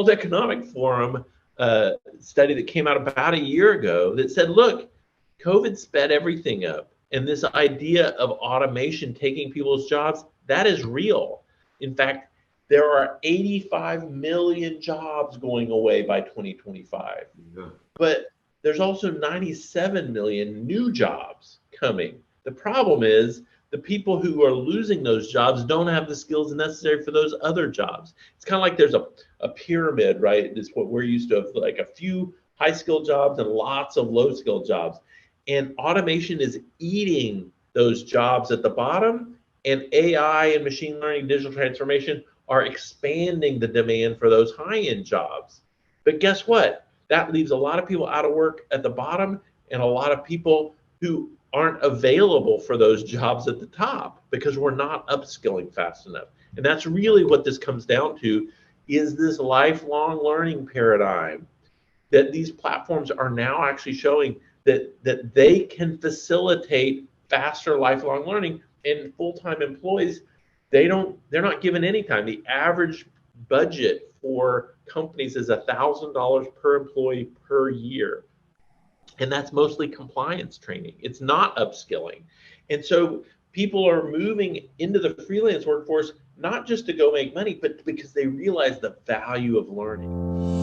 World Economic Forum study that came out about a year ago that said, look, COVID sped everything up. And this idea of automation taking people's jobs, that is real. In fact, there are 85 million jobs going away by 2025. Yeah. But there's also 97 million new jobs coming. The problem is the people who are losing those jobs don't have the skills necessary for those other jobs. It's kind of like there's a pyramid, right? It's what we're used to, of like a few high skilled jobs and lots of low skilled jobs. And automation is eating those jobs at the bottom, and AI and machine learning, digital transformation are expanding the demand for those high end jobs. But guess what? That leaves a lot of people out of work at the bottom and a lot of people who aren't available for those jobs at the top because we're not upskilling fast enough. And that's really what this comes down to, is this lifelong learning paradigm that these platforms are now actually showing that they can facilitate faster lifelong learning. And full-time employees, they're not given any time. The average budget for companies is $1,000 per employee per year. And that's mostly compliance training. It's not upskilling. And so people are moving into the freelance workforce, not just to go make money, but because they realize the value of learning.